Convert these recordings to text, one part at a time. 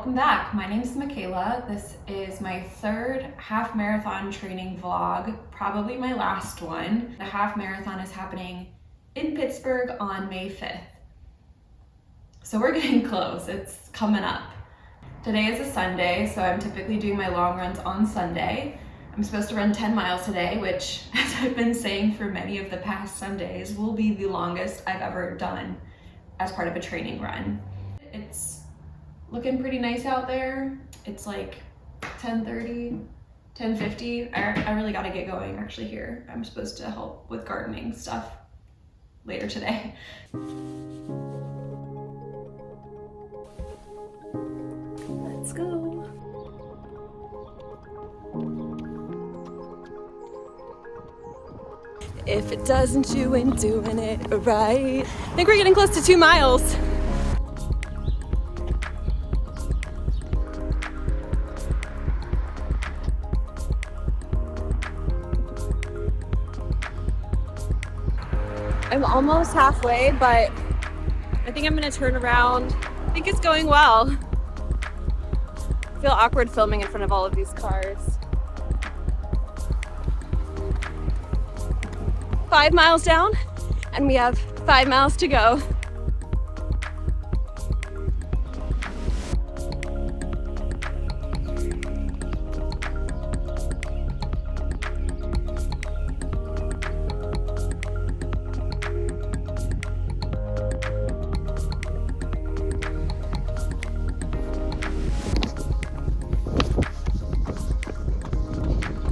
welcome back. My name is Michaela. This is my third half marathon training vlog, probably my last one. The half marathon is happening in Pittsburgh on May 5th. So we're getting close, it's coming up. Today is a Sunday, so I'm typically doing my long runs on Sunday. I'm supposed to run 10 miles today, which, as I've been saying for many of the past Sundays, will be the longest I've ever done as part of a training run. It's looking pretty nice out there. It's like 10:30, 10:50. I really gotta get going actually here. I'm supposed to help with gardening stuff later today. Let's go. If it doesn't, you ain't doing it right. I think we're getting close to 2 miles. I'm almost halfway, but I think I'm gonna turn around. I think it's going well. I feel awkward filming in front of all of these cars. 5 miles down, and we have 5 miles to go.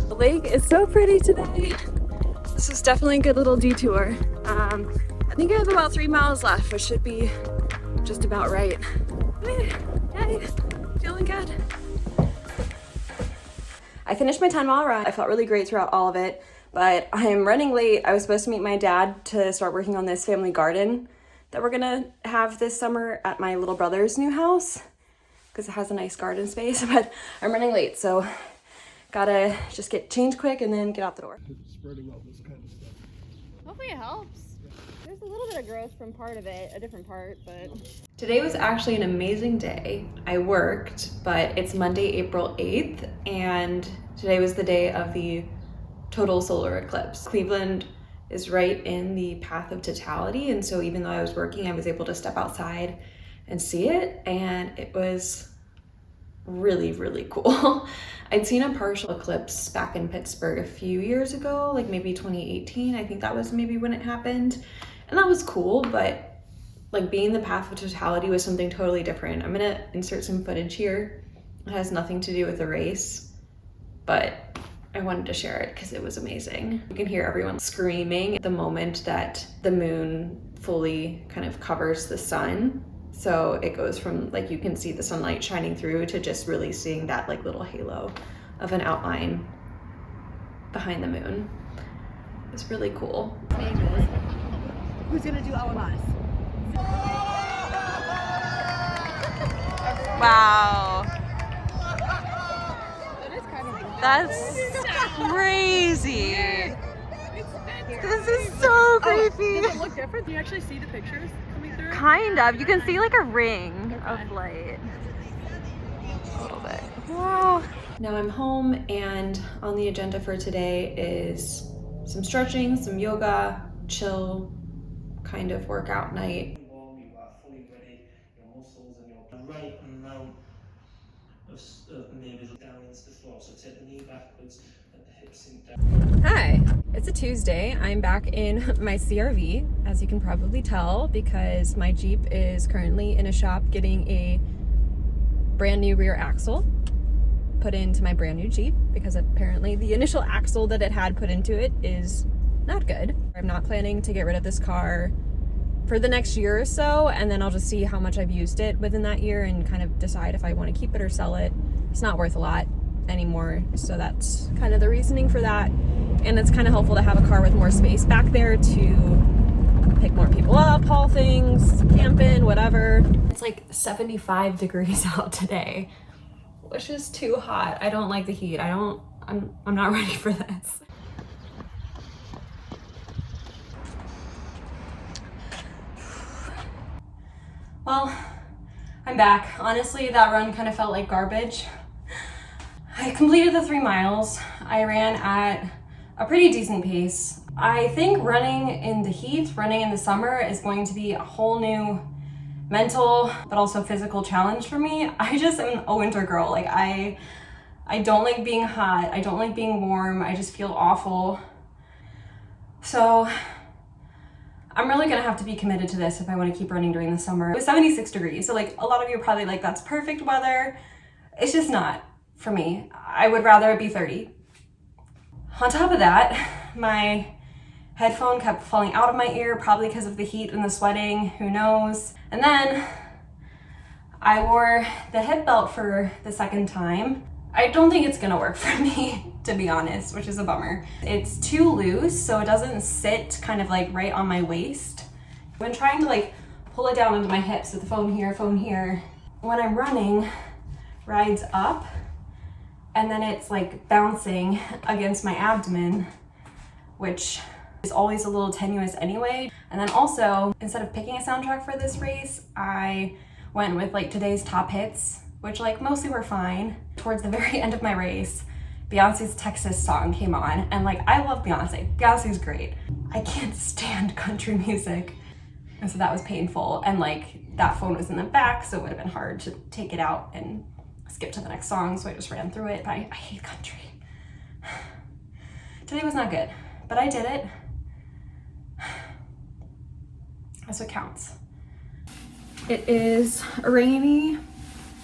The lake is so pretty today. This is definitely a good little detour. I think I have about 3 miles left, which should be just about right. Yay, feeling good. I finished my 10-mile run. I felt really great throughout all of it, but I'm running late. I was supposed to meet my dad to start working on this family garden that we're gonna have this summer at my little brother's new house because it has a nice garden space, but I'm running late, so gotta just get changed quick and then get out the door. Spreading all this kind of stuff. Hopefully it helps. There's a little bit of growth from part of it, a different part, but... Today was actually an amazing day. I worked, but it's Monday, April 8th, and today was the day of the total solar eclipse. Cleveland is right in the path of totality, and so even though I was working, I was able to step outside and see it, and it was really, really cool. I'd seen a partial eclipse back in Pittsburgh a few years ago, like maybe 2018. I think that was maybe when it happened. And that was cool, but like being the path of totality was something totally different. I'm gonna insert some footage here. It has nothing to do with the race, but I wanted to share it because it was amazing. You can hear everyone screaming at the moment that the moon fully kind of covers the sun. So it goes from, like, you can see the sunlight shining through to just really seeing that like little halo of an outline behind the moon. It's really cool. Who's gonna do Alamas? Wow. That is kind of That's crazy. This is so creepy. Does it look different? Do you actually see the pictures coming through? Kind of. You can see like a ring of light. A little bit. Wow. Now I'm home, and on the agenda for today is some stretching, some yoga, chill kind of workout night. You are fully ready, your muscles and your right amount of maybe down into the floor. So take the knee backwards and the hips in down. Hi, it's a Tuesday. I'm back in my CRV, as you can probably tell, because my Jeep is currently in a shop getting a brand new rear axle put into my brand new Jeep, because apparently the initial axle that it had put into it is not good. I'm not planning to get rid of this car for the next year or so, and then I'll just see how much I've used it within that year and kind of decide if I want to keep it or sell it. It's not worth a lot anymore, so that's kind of the reasoning for that. And it's kind of helpful to have a car with more space back there to pick more people up, haul things, camp in, whatever. It's like 75 degrees out today, which is too hot. I don't like the heat. I'm not ready for this. Well, I'm back. Honestly, that run kind of felt like garbage. I completed the 3 miles. I ran at a pretty decent pace. I think running in the heat, running in the summer is going to be a whole new mental, but also physical challenge for me. I just am a winter girl. Like I don't like being hot. I don't like being warm. I just feel awful. So I'm really gonna have to be committed to this if I want to keep running during the summer. It was 76 degrees, so like a lot of you are probably like, that's perfect weather. It's just not for me. I would rather it be 30. On top of that, my headphone kept falling out of my ear, probably because of the heat and the sweating, who knows. And then I wore the hip belt for the second time. I don't think it's gonna work for me, to be honest, which is a bummer. It's too loose, so it doesn't sit kind of like right on my waist. When trying to like pull it down into my hips with the phone here, when I'm running, rides up, and then it's like bouncing against my abdomen, which is always a little tenuous anyway. And then also, instead of picking a soundtrack for this race, I went with like today's top hits, which like mostly were fine. Towards the very end of my race, Beyonce's Texas song came on, and like I love Beyonce. Beyonce's great. I can't stand country music. And so that was painful. And like that phone was in the back, so it would have been hard to take it out and skip to the next song, so I just ran through it. But I hate country. Today was not good, but I did it. That's what counts. It is a rainy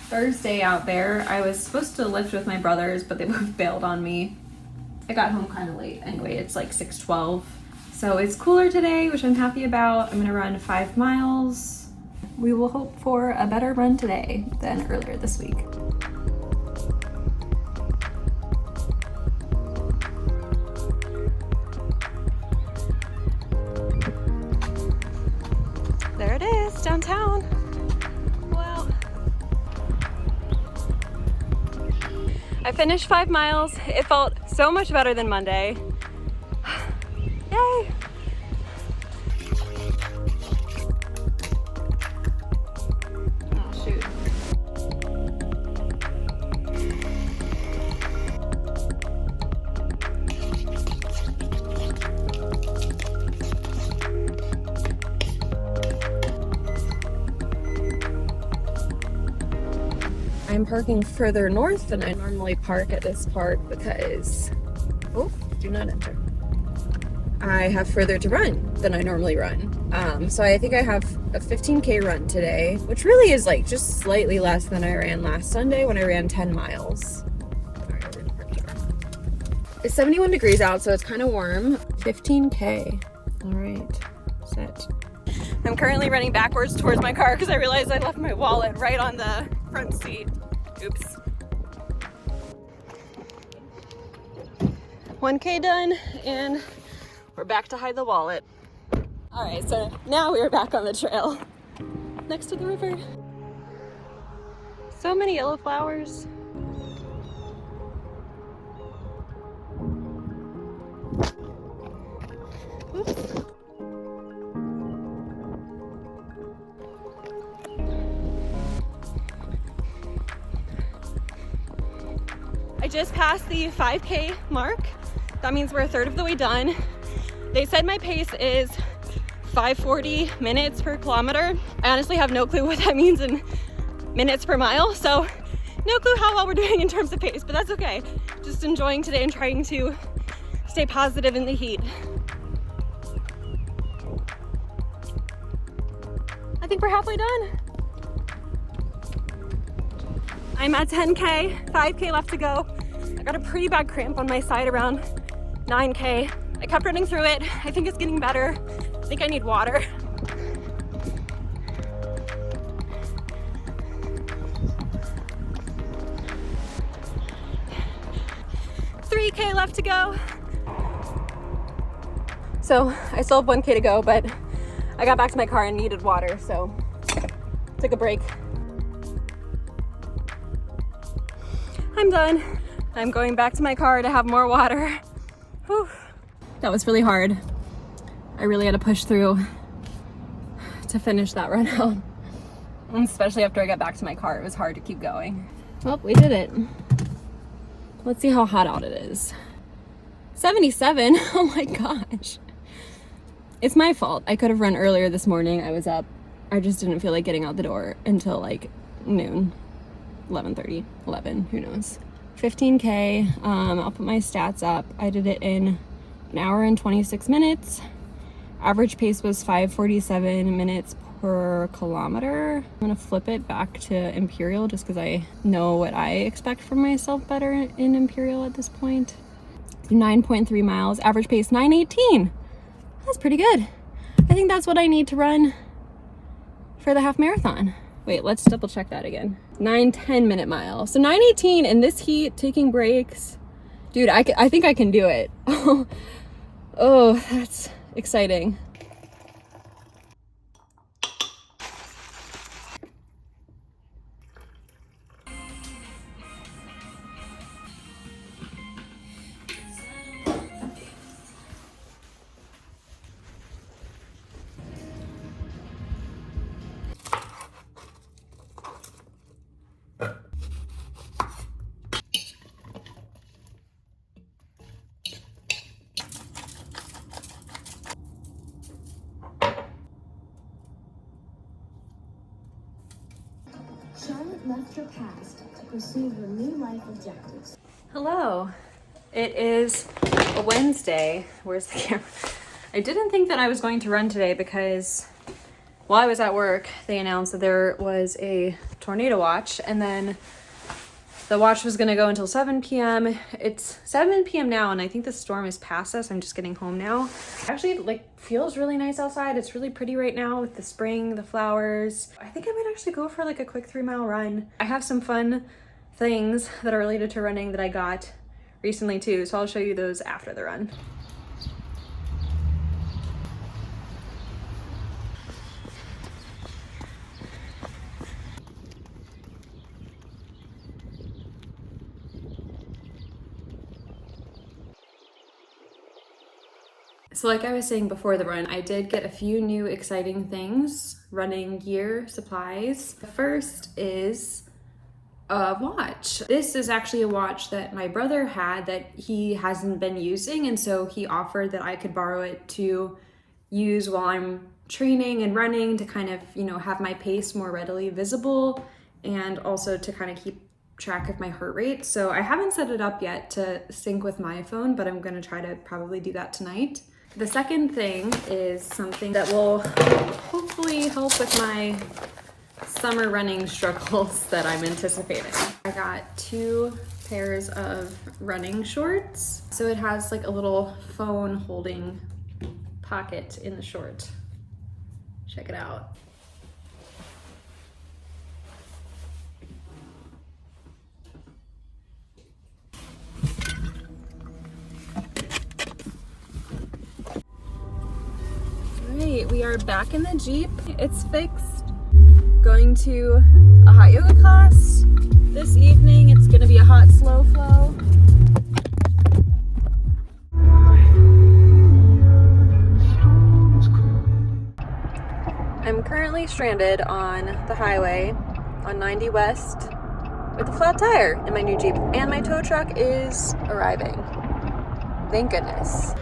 Thursday out there. I was supposed to lift with my brothers, but they both bailed on me. I got home kind of late. Anyway, it's like 6:12. So it's cooler today, which I'm happy about. I'm gonna run 5 miles. We will hope for a better run today than earlier this week. There it is, downtown. Wow. I finished 5 miles. It felt so much better than Monday. Yay! Oh, shoot. I'm parking further north than I normally park at this park because, oh, do not enter. I have further to run than I normally run. So I think I have a 15K run today, which really is like just slightly less than I ran last Sunday when I ran 10 miles. All right, we're gonna park here. It's 71 degrees out, so it's kind of warm. 15K. All right, set. I'm currently running backwards towards my car because I realized I left my wallet right on the front seat. Oops. 1K done, and we're back to hide the wallet. All right, so now we are back on the trail next to the river. So many yellow flowers. Oops. I just passed the 5K mark. That means we're a third of the way done. They said my pace is 5:40 minutes per kilometer. I honestly have no clue what that means in minutes per mile, so no clue how well we're doing in terms of pace, but that's okay. Just enjoying today and trying to stay positive in the heat. I think we're halfway done. I'm at 10K, 5K left to go. I got a pretty bad cramp on my side around 9K. I kept running through it. I think it's getting better. I think I need water. $3K left to go. So I still have 1K to go, but I got back to my car and needed water, so took a break. I'm done. I'm going back to my car to have more water. Whew. That was really hard. I really had to push through to finish that run out. Especially after I got back to my car, it was hard to keep going. Well, we did it. Let's see how hot out it is. 77. Oh my gosh. It's my fault. I could have run earlier this morning. I was up. I just didn't feel like getting out the door until like noon. 11:30, 11, who knows. 15K. I'll put my stats up. I did it in an hour and 26 minutes. Average pace was 5:47 minutes per kilometer. I'm gonna flip it back to Imperial just because I know what I expect from myself better in Imperial at this point. 9.3 miles, average pace 9:18. That's pretty good. I think that's what I need to run for the half marathon. Wait, let's double check that again. 9-10 minute mile. So 9:18 in this heat, taking breaks. Dude, I think I can do it. Oh, that's exciting. Charlotte left her past to pursue her new life objectives. Hello. It is a Wednesday. Where's the camera? I didn't think that I was going to run today because while I was at work, they announced that there was a tornado watch, and then the watch was going to go until 7 p.m. It's 7 p.m. now, and I think the storm is past us. I'm just getting home now. Actually, like, feels really nice outside. It's really pretty right now with the spring, the flowers. I think I might actually go for like a quick 3-mile run. I have some fun things that are related to running that I got recently too, so I'll show you those after the run. So like I was saying before the run, I did get a few new exciting things, running gear, supplies. The first is a watch. This is actually a watch that my brother had that he hasn't been using, and so he offered that I could borrow it to use while I'm training and running to kind of, you know, have my pace more readily visible and also to kind of keep track of my heart rate. So I haven't set it up yet to sync with my phone, but I'm gonna try to probably do that tonight. The second thing is something that will hopefully help with my summer running struggles that I'm anticipating. I got 2 pairs of running shorts. So it has like a little phone holding pocket in the short. Check it out. Alright, we are back in the Jeep. It's fixed. Going to a hot yoga class this evening. It's gonna be a hot slow flow. I'm currently stranded on the highway on 90 West with a flat tire in my new Jeep, and my tow truck is arriving. Thank goodness.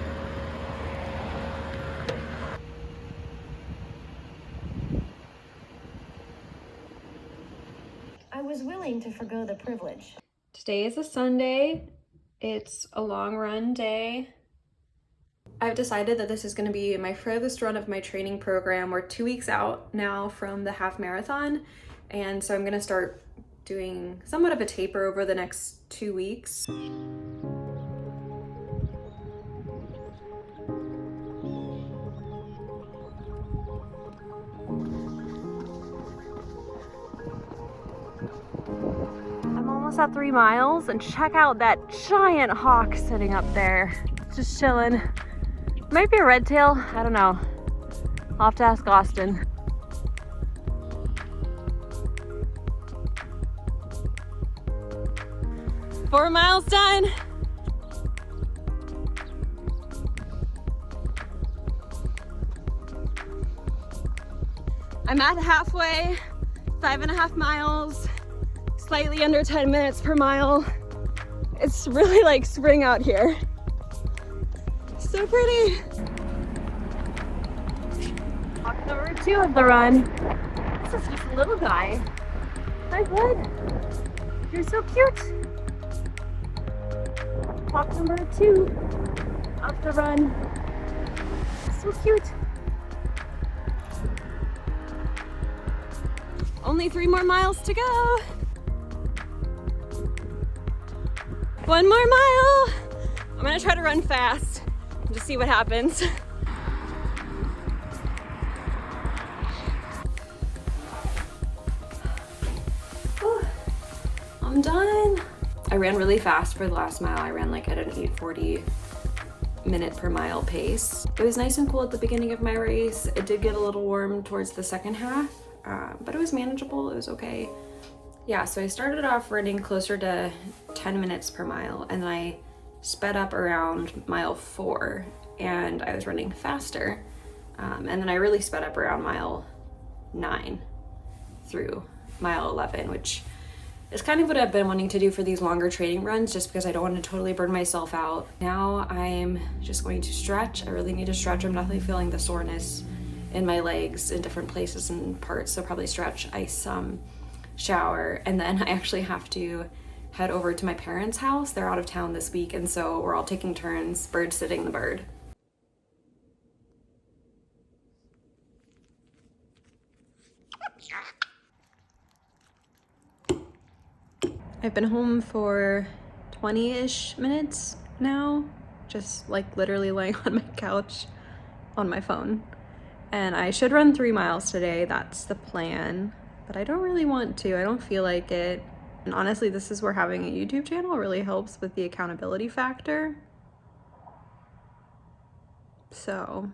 I was willing to forgo the privilege. Today is a Sunday. It's a long run day. I've decided that this is going to be my furthest run of my training program. We're 2 weeks out now from the half marathon, and so I'm going to start doing somewhat of a taper over the next 2 weeks. I'm almost at 3 miles, and check out that giant hawk sitting up there, just chilling. Might be a red tail, I don't know. I'll have to ask Austin. Four miles done. I'm at halfway, 5.5 miles, slightly under 10 minutes per mile. It's really like spring out here. So pretty. Walk number 2 of the run. This is just a little guy. Hi, bud. You're so cute. Walk number 2 of the run. So cute. Only 3 more miles to go. 1 more mile. I'm gonna try to run fast and just see what happens. I'm done. I ran really fast for the last mile. I ran like at an 8:40 minute per mile pace. It was nice and cool at the beginning of my race. It did get a little warm towards the second half, but it was manageable. It was okay. Yeah, so I started off running closer to 10 minutes per mile, and then I sped up around mile 4, and I was running faster. And then I really sped up around mile 9 through mile 11, which is kind of what I've been wanting to do for these longer training runs, just because I don't want to totally burn myself out. Now I'm just going to stretch. I really need to stretch. I'm definitely feeling the soreness in my legs in different places and parts, so probably stretch, ice some, shower, and then I actually have to head over to my parents' house. They're out of town this week, and so we're all taking turns bird sitting the bird. I've been home for 20-ish minutes now, just like literally laying on my couch on my phone. And I should run 3 miles today, that's the plan, but I don't really want to. I don't feel like it. And honestly, this is where having a YouTube channel really helps with the accountability factor. So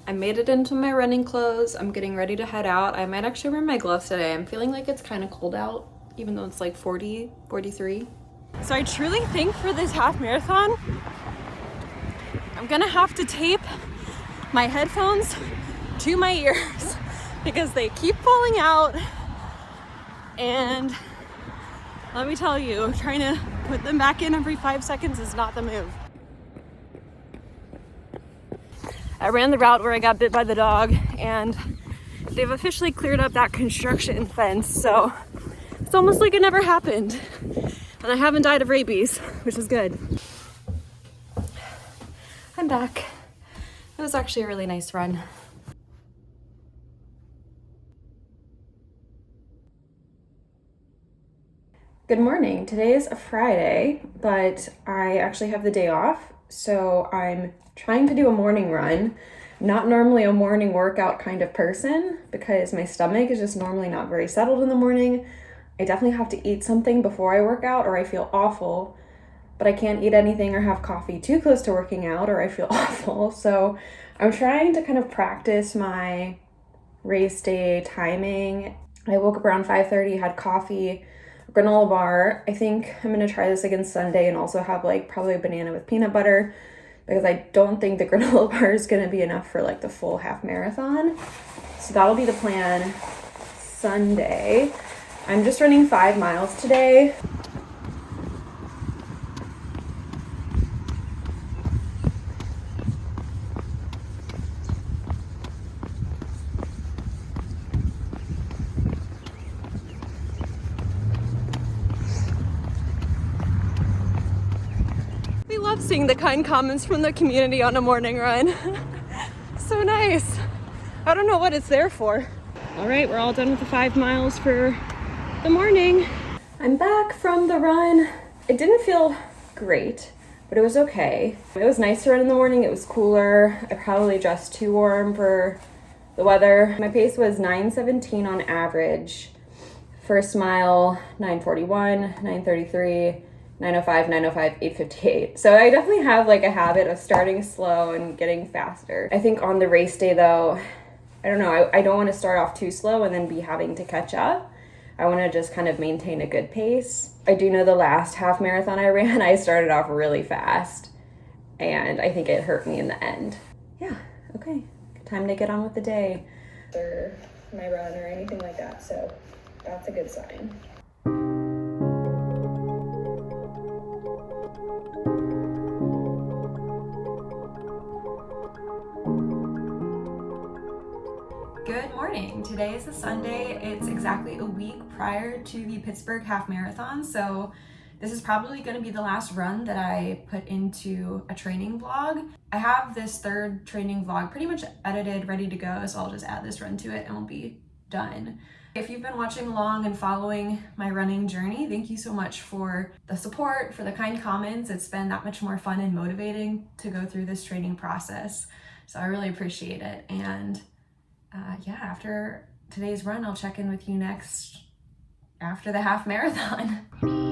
I made it into my running clothes. I'm getting ready to head out. I might actually wear my gloves today. I'm feeling like it's kind of cold out, even though it's like 40, 43. So I truly think for this half marathon, I'm gonna have to tape my headphones to my ears because they keep falling out. And let me tell you, trying to put them back in every 5 seconds is not the move. I ran the route where I got bit by the dog, and they've officially cleared up that construction fence, so it's almost like it never happened. And I haven't died of rabies, which is good. I'm back. It was actually a really nice run. Good morning. Today is a Friday, but I actually have the day off, so I'm trying to do a morning run. Not normally a morning workout kind of person because my stomach is just normally not very settled in the morning. I definitely have to eat something before I work out or I feel awful, but I can't eat anything or have coffee too close to working out or I feel awful. So I'm trying to kind of practice my race day timing. I woke up around 5:30, had coffee, granola bar. I think I'm gonna try this again Sunday and also have like probably a banana with peanut butter because I don't think the granola bar is gonna be enough for like the full half marathon. So that'll be the plan Sunday. I'm just running 5 miles today. We love seeing the kind comments from the community on a morning run. So nice. I don't know what it's there for. All right, we're all done with the 5 miles for the morning. I'm back from the run. It didn't feel great, but it was okay. It was nice to run in the morning. It was cooler. I probably dressed too warm for the weather. My pace was 9:17 on average. First mile, 9:41, 9:33, 9:05, 9:05, 8:58. So I definitely have like a habit of starting slow and getting faster. I think on the race day though, I don't know, I don't want to start off too slow and then be having to catch up. I want to just kind of maintain a good pace. I do know the last half marathon I ran, I started off really fast and I think it hurt me in the end. Yeah, okay, time to get on with the day. Or my run or anything like that, so That's a good sign. Good morning. Today is a Sunday. It's exactly a week prior to the Pittsburgh half marathon, so this is probably going to be the last run that I put into a training vlog. I have this third training vlog pretty much edited, ready to go, so I'll just add this run to it and we'll be done. If you've been watching along and following my running journey, thank you so much for the support, for the kind comments. It's been that much more fun and motivating to go through this training process, so I really appreciate it. And yeah, after today's run, I'll check in with you next after the half marathon.